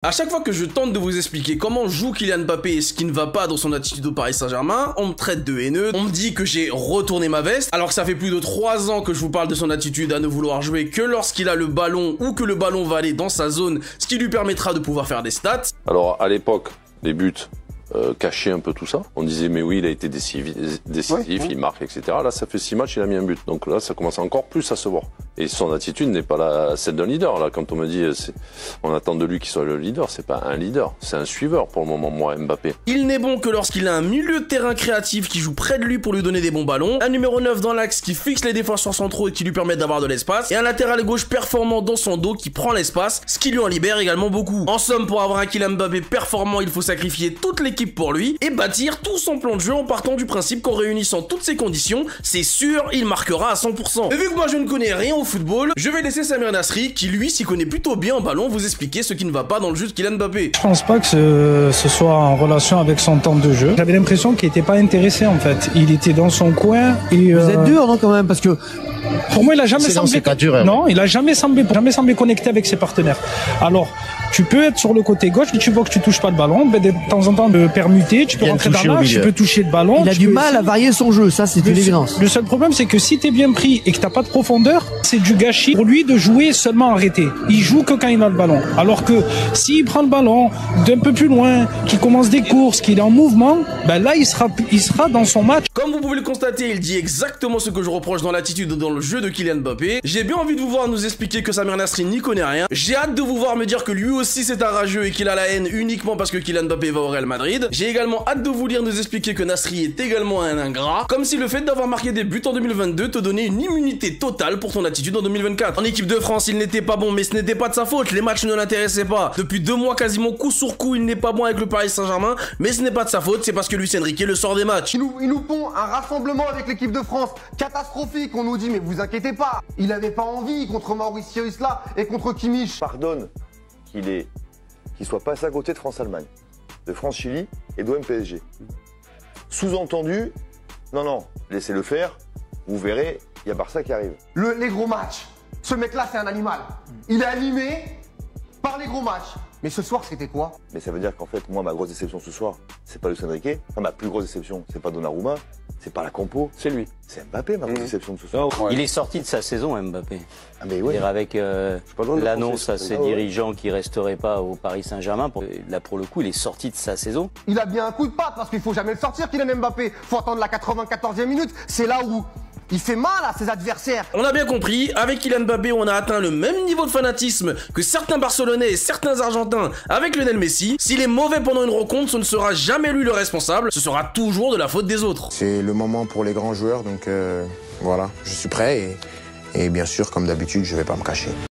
À chaque fois que je tente de vous expliquer comment joue Kylian Mbappé et ce qui ne va pas dans son attitude au Paris Saint-Germain, on me traite de haineux, on me dit que j'ai retourné ma veste, alors que ça fait plus de 3 ans que je vous parle de son attitude à ne vouloir jouer que lorsqu'il a le ballon ou que le ballon va aller dans sa zone, ce qui lui permettra de pouvoir faire des stats. Alors à l'époque, les buts cachaient un peu tout ça. On disait mais oui, il a été décisif, il marque, etc. Là, ça fait 6 matchs, il a mis un but. Donc là, ça commence encore plus à se voir. Et son attitude n'est pas celle d'un leader. Là, quand on me dit on attend de lui qu'il soit le leader, c'est pas un leader, c'est un suiveur pour le moment, moi, Mbappé. Il n'est bon que lorsqu'il a un milieu de terrain créatif qui joue près de lui pour lui donner des bons ballons, un numéro 9 dans l'axe qui fixe les défenseurs centraux et qui lui permet d'avoir de l'espace, et un latéral gauche performant dans son dos qui prend l'espace, ce qui lui en libère également beaucoup. En somme, pour avoir un Kylian Mbappé performant, il faut sacrifier toute l'équipe pour lui et bâtir tout son plan de jeu en partant du principe qu'en réunissant toutes ces conditions, c'est sûr, il marquera à 100%. Et vu que moi je ne connais rien au football, je vais laisser Samir Nasri, qui lui s'y connaît plutôt bien en ballon, vous expliquer ce qui ne va pas dans le jeu de Kylian Mbappé. Je pense pas que ce soit en relation avec son temps de jeu. J'avais l'impression qu'il était pas intéressé en fait. Il était dans son coin et... Vous êtes dur, non, quand même, parce que... Pour moi, il a jamais semblé... Non, il a jamais semblé connecté avec ses partenaires. Alors, tu peux être sur le côté gauche, tu vois que tu touches pas le ballon, mais de temps en temps de permuter, tu peux rentrer dans l'axe, tu peux toucher le ballon. Il a du mal à varier son jeu, ça c'est une évidence. Le seul problème, c'est que si t'es bien pris et que t'as pas de profondeur, c'est du gâchis pour lui de jouer seulement arrêté. Il joue que quand il a le ballon. Alors que s'il prend le ballon d'un peu plus loin, qu'il commence des courses, qu'il est en mouvement, ben là il sera dans son match. Comme vous pouvez le constater, il dit exactement ce que je reproche dans l'attitude dans le jeu de Kylian Mbappé. J'ai bien envie de vous voir nous expliquer que Samir Nasri n'y connaît rien. J'ai hâte de vous voir me dire que lui aussi c'est un rageux et qu'il a la haine uniquement parce que Kylian Mbappé va au Real Madrid. J'ai également hâte de vous lire nous expliquer que Nasri est également un ingrat, comme si le fait d'avoir marqué des buts en 2022 te donnait une immunité totale pour ton attitude en 2024. En équipe de France, il n'était pas bon, mais ce n'était pas de sa faute, les matchs ne l'intéressaient pas. Depuis 2 mois quasiment coup sur coup, il n'est pas bon avec le Paris Saint-Germain, mais ce n'est pas de sa faute, c'est parce que Luis Enrique le sort des matchs. Il nous pond un rassemblement avec l'équipe de France catastrophique, on nous dit mais vous inquiétez pas, il n'avait pas envie contre Mauricio Isla et contre Kimmich. Pardonne qu'il soit passé à côté de France-Allemagne, de France-Chili et d'OM-PSG. Sous-entendu, non, laissez-le faire, vous verrez, il y a Barça qui arrive. Les gros matchs, ce mec-là c'est un animal. Il est animé par les gros matchs. Mais ce soir, c'était quoi? Mais ça veut dire qu'en fait, moi, ma grosse déception ce soir, c'est pas Luis Enrique. Enfin, ma plus grosse déception, c'est pas Donnarumma, c'est pas la compo. C'est lui. C'est Mbappé, ma grosse déception de ce soir. Ouais. Il est sorti de sa saison, Mbappé. Ah, mais ouais. Avec l'annonce à ses dirigeants qui resteraient pas au Paris Saint-Germain. Là, pour le coup, il est sorti de sa saison. Il a bien un coup de patte parce qu'il faut jamais le sortir, Kylian Mbappé. Faut attendre la 94e minute. C'est là où il fait mal à ses adversaires. On a bien compris, avec Kylian Mbappé, on a atteint le même niveau de fanatisme que certains Barcelonais et certains Argentins avec Lionel Messi. S'il est mauvais pendant une rencontre, ce ne sera jamais lui le responsable, ce sera toujours de la faute des autres. C'est le moment pour les grands joueurs, donc voilà, je suis prêt et bien sûr, comme d'habitude, je vais pas me cacher.